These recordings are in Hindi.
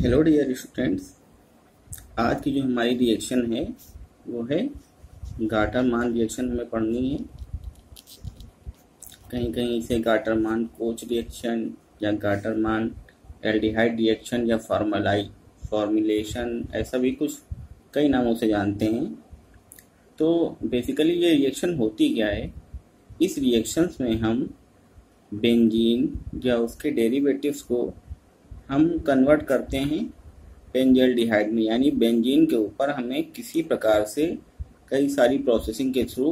हेलो डियर स्टूडेंट्स, आज की जो हमारी रिएक्शन है वो है गाटर-मान रिएक्शन हमें पढ़नी है। कहीं कहीं इसे गाटर-मान कोच रिएक्शन या गाटर-मान एल्डिहाइड रिएक्शन या फॉर्मुलेशन ऐसा भी कुछ कई नामों से जानते हैं। तो बेसिकली ये रिएक्शन होती क्या है? इस रिएक्शंस में हम बेंजीन या उसके डेरिवेटिव्स को हम कन्वर्ट करते हैं बेंजल्डिहाइड में, यानी बेंजीन के ऊपर हमें किसी प्रकार से कई सारी प्रोसेसिंग के थ्रू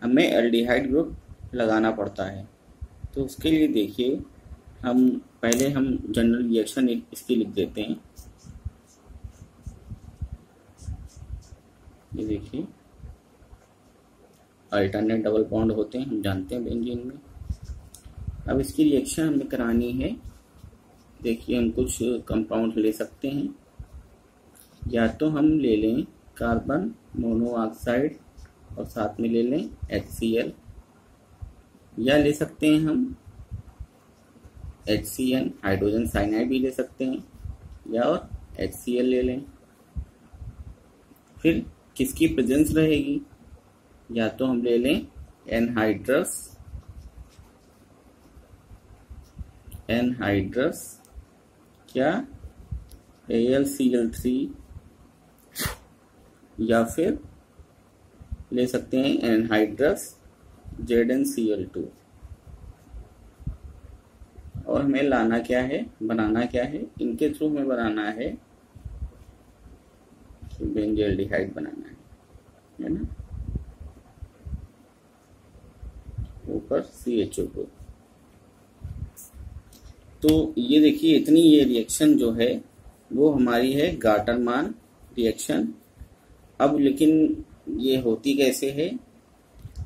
हमें एल्डिहाइड ग्रुप लगाना पड़ता है। तो उसके लिए देखिए हम जनरल रिएक्शन इसकी लिख देते हैं। ये देखिए अल्टरनेट डबल बॉन्ड होते हैं, हम जानते हैं बेंजीन में। अब इसकी रिएक्शन हमें करानी है। देखिए हम कुछ कंपाउंड ले सकते हैं, या तो हम ले लें कार्बन मोनोऑक्साइड और साथ में ले लें HCl, या ले सकते हैं हम HCN हाइड्रोजन साइनाइड भी ले सकते हैं, या और HCl ले लें। फिर किसकी प्रेजेंस रहेगी? या तो हम ले लें एनहाइड्रस क्या AlCl3, या फिर ले सकते हैं एनहाइड्रस ZnCl2। और हमें लाना क्या है, बनाना क्या है? इनके थ्रू हमें बनाना है बेंजल्डिहाइड बनाना है ना, ऊपर CHO को। तो ये देखिए इतनी ये रिएक्शन जो है वो हमारी है गाटर-मान रिएक्शन। अब लेकिन ये होती कैसे है,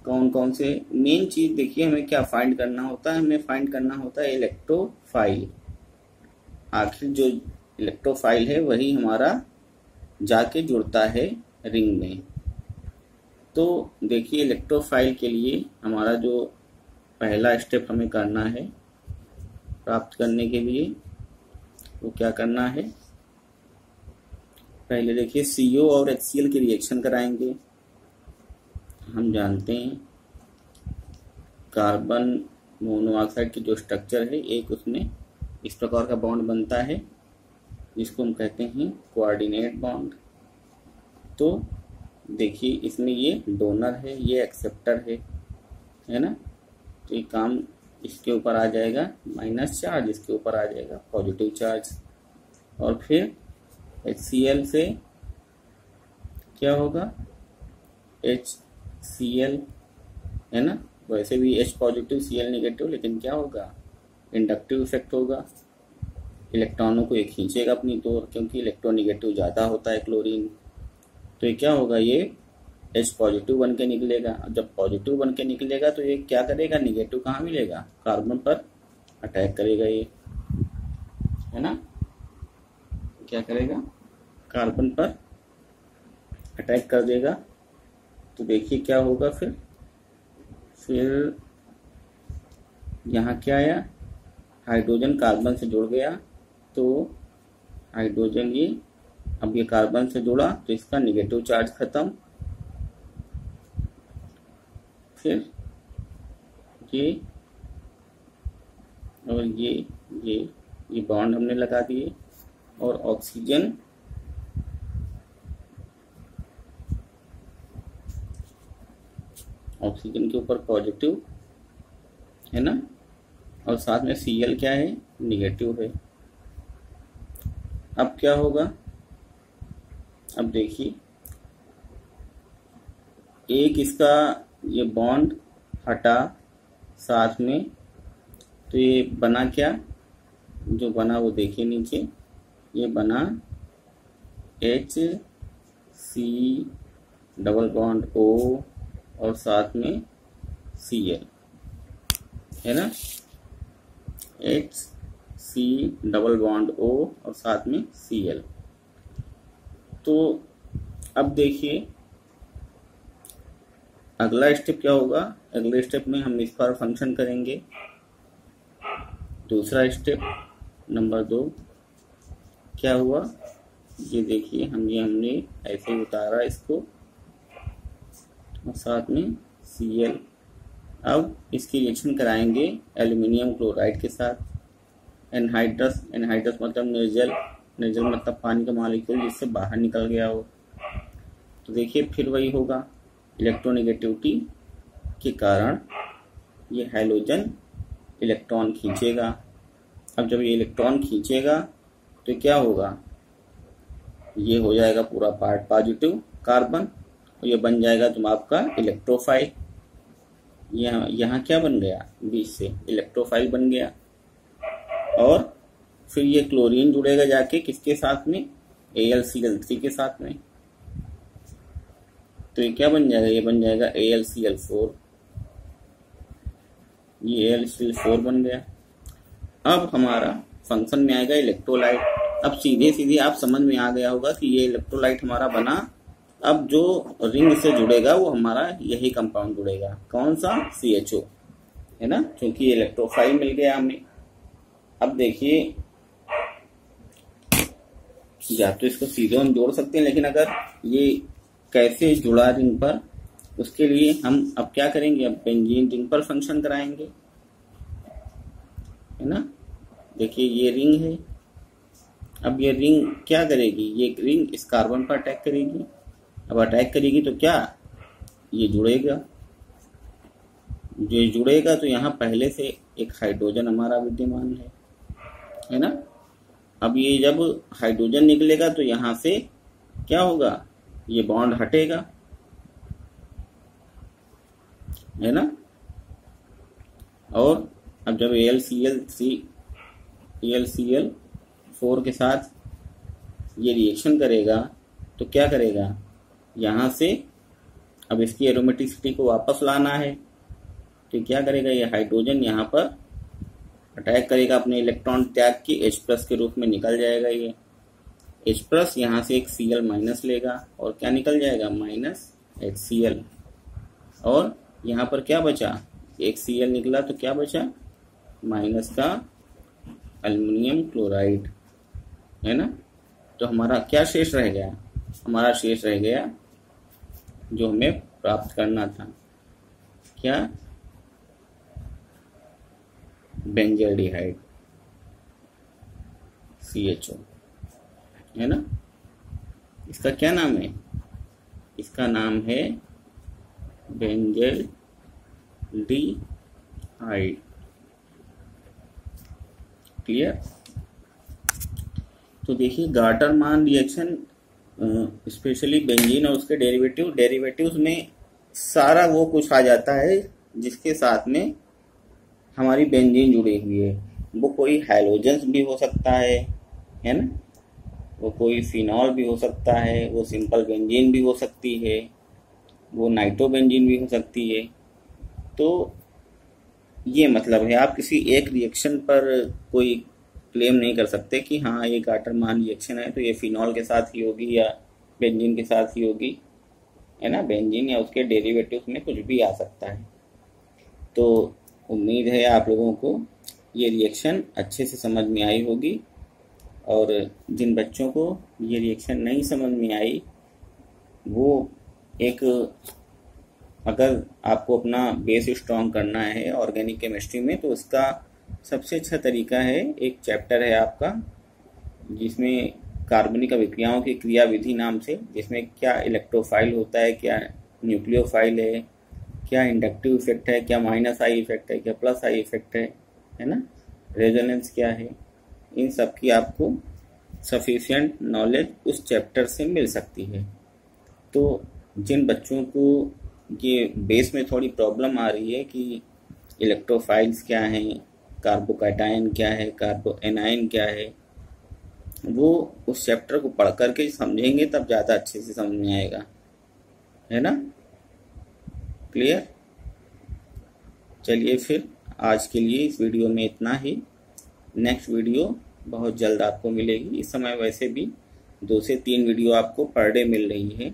कौन कौन से मेन चीज देखिए हमें क्या फाइंड करना होता है? हमें फाइंड करना होता है इलेक्ट्रोफाइल। आखिर जो इलेक्ट्रोफाइल है वही हमारा जाके जुड़ता है रिंग में। तो देखिए इलेक्ट्रोफाइल के लिए हमारा जो पहला स्टेप हमें करना है प्राप्त करने के लिए, वो क्या करना है? पहले देखिए CO और HCl की रिएक्शन कराएंगे। हम जानते हैं कार्बन मोनोऑक्साइड की जो स्ट्रक्चर है, एक उसमें इस प्रकार का बॉन्ड बनता है जिसको हम कहते हैं कोऑर्डिनेट बॉन्ड। तो देखिए इसमें ये डोनर है, ये एक्सेप्टर है ना। तो ये काम इसके ऊपर आ जाएगा माइनस चार्ज, इसके ऊपर आ जाएगा पॉजिटिव चार्ज। और फिर HCl से क्या होगा? HCl है ना, वैसे भी H पॉजिटिव Cl नेगेटिव, लेकिन क्या होगा? इंडक्टिव इफेक्ट होगा, इलेक्ट्रॉनों को ये खींचेगा अपनी ओर, क्योंकि इलेक्ट्रोनेगेटिव ज़्यादा होता है क्लोरीन। तो ये क्या होगा? ये H पॉजिटिव बन के निकलेगा। जब पॉजिटिव बन के निकलेगा तो ये क्या करेगा? निगेटिव कहाँ मिलेगा? कार्बन पर अटैक करेगा ये, है ना। क्या करेगा? कार्बन पर अटैक कर देगा। तो देखिए क्या होगा फिर यहाँ क्या आया? हाइड्रोजन कार्बन से जुड़ गया। तो हाइड्रोजन अब ये कार्बन से जुड़ा तो इसका निगेटिव चार्ज खत्म। फिर ये और ये बॉन्ड हमने लगा दिए, और ऑक्सीजन के ऊपर पॉजिटिव है ना, और साथ में Cl क्या है? निगेटिव है। अब क्या होगा? अब देखिए एक इसका ये बॉन्ड हटा साथ में, तो ये बना क्या? जो बना वो देखिए नीचे, ये बना HC डबल बॉन्ड O और साथ में Cl, है ना। HC डबल बॉन्ड O और साथ में Cl। तो अब देखिए अगला स्टेप क्या होगा? अगले स्टेप में हम इस पर फंक्शन करेंगे। दूसरा स्टेप नंबर 2 क्या हुआ, ये देखिए हमने ऐसे ही उतारा इसको और साथ में Cl। अब इसकी रिएक्शन कराएंगे एल्युमिनियम क्लोराइड के साथ। एनहाइड्रस, एनहाइड्रस मतलब निर्जल, निर्जल मतलब पानी का मॉलिक्यूल जिससे बाहर निकल गया हो। तो देखिए फिर वही होगा, इलेक्ट्रोनेगेटिविटी के कारण ये हाइड्रोजन इलेक्ट्रॉन खींचेगा। अब जब ये इलेक्ट्रॉन खींचेगा तो क्या होगा, ये हो जाएगा पूरा पार्ट पॉजिटिव कार्बन और ये बन जाएगा तुम आपका इलेक्ट्रोफाइल। यहाँ क्या बन गया, बीच से इलेक्ट्रोफाइल बन गया। और फिर ये क्लोरीन जुड़ेगा जाके किसके साथ में, AlCl3 के साथ में। तो ये क्या बन जाएगा, ये बन जाएगा AlCl4। ये AlCl4 बन गया। अब हमारा फंक्शन में आएगा इलेक्ट्रोलाइट। अब सीधे सीधे आप समझ में आ गया होगा कि ये इलेक्ट्रोलाइट हमारा बना। अब जो रिंग से जुड़ेगा वो हमारा यही कंपाउंड जुड़ेगा, कौन सा, CHO, है ना, क्योंकि इलेक्ट्रोफाइल मिल गया हमें। अब देखिए, या तो इसको सीधे हम जोड़ सकते हैं, लेकिन अगर ये कैसे जुड़ा रिंग पर, उसके लिए हम अब क्या करेंगे, अब बेंजीन रिंग पर फंक्शन कराएंगे, है ना। देखिए ये रिंग है। अब ये रिंग क्या करेगी, ये रिंग इस कार्बन पर अटैक करेगी। अब अटैक करेगी तो क्या, ये जुड़ेगा। ये जुड़ेगा तो यहाँ पहले से एक हाइड्रोजन हमारा विद्यमान है ना। अब ये जब हाइड्रोजन निकलेगा तो यहाँ से क्या होगा, ये बॉन्ड हटेगा, है ना। और अब जब AlCl4 के साथ ये रिएक्शन करेगा तो क्या करेगा, यहाँ से अब इसकी एरोमेटिसिटी को वापस लाना है। तो क्या करेगा, ये हाइड्रोजन यहाँ पर अटैक करेगा, अपने इलेक्ट्रॉन त्याग के H+ के रूप में निकल जाएगा। ये H+ यहाँ से एक Cl- लेगा और क्या निकल जाएगा, -HCl। और यहाँ पर क्या बचा, एक Cl निकला तो क्या बचा, माइनस का एल्युमिनियम क्लोराइड, है ना। तो हमारा क्या शेष रह गया, हमारा शेष रह गया जो हमें प्राप्त करना था, क्या, बेंजल्डिहाइड CHO, है ना। इसका क्या नाम है, इसका नाम है बेंजल्डिहाइड। क्लियर। तो देखिए गाटरमान रिएक्शन, स्पेशली बेंजीन और उसके डेरिवेटिव्स में सारा वो कुछ आ जाता है जिसके साथ में हमारी बेंजीन जुड़ी हुई है। वो कोई हैलोजेंस भी हो सकता है ना, वो कोई फिनॉल भी हो सकता है, वो सिंपल बेंजीन भी हो सकती है, वो नाइट्रोबेंजीन भी हो सकती है। तो ये मतलब है, आप किसी एक रिएक्शन पर कोई क्लेम नहीं कर सकते कि हाँ ये गाटरमान रिएक्शन है तो ये फिनॉल के साथ ही होगी या बेंजीन के साथ ही होगी, है ना। बेंजीन या उसके डेरिवेटिव्स में कुछ भी आ सकता है। तो उम्मीद है आप लोगों को ये रिएक्शन अच्छे से समझ में आई होगी। और जिन बच्चों को ये रिएक्शन नहीं समझ में आई, वो एक, अगर आपको अपना बेस स्ट्रॉन्ग करना है ऑर्गेनिक केमिस्ट्री में, तो उसका सबसे अच्छा तरीका है, एक चैप्टर है आपका जिसमें कार्बनिक अभिक्रियाओं की क्रियाविधि नाम से, जिसमें क्या इलेक्ट्रोफाइल होता है, क्या न्यूक्लियोफाइल है, क्या इंडक्टिव इफेक्ट है, क्या -I इफेक्ट है, क्या +I इफेक्ट है ना, रेजोनेंस क्या है, इन सब की आपको सफिशिएंट नॉलेज उस चैप्टर से मिल सकती है। तो जिन बच्चों को ये बेस में थोड़ी प्रॉब्लम आ रही है कि इलेक्ट्रोफाइल्स क्या हैं, कार्बोकैटायन क्या है, कार्बोएनायन क्या है, वो उस चैप्टर को पढ़ करके समझेंगे तब ज़्यादा अच्छे से समझ में आएगा, है ना। क्लियर। चलिए फिर आज के लिए इस वीडियो में इतना ही। नेक्स्ट वीडियो बहुत जल्द आपको मिलेगी। इस समय वैसे भी 2 से 3 वीडियो आपको पर डे मिल रही है,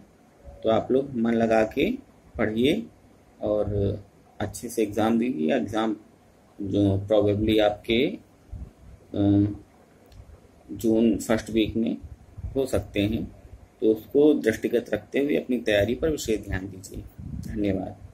तो आप लोग मन लगा के पढ़िए और अच्छे से एग्ज़ाम दीजिए। एग्ज़ाम जो प्रोबेबली आपके जून फर्स्ट वीक में हो सकते हैं, तो उसको दृष्टिगत रखते हुए अपनी तैयारी पर विशेष ध्यान दीजिए। धन्यवाद।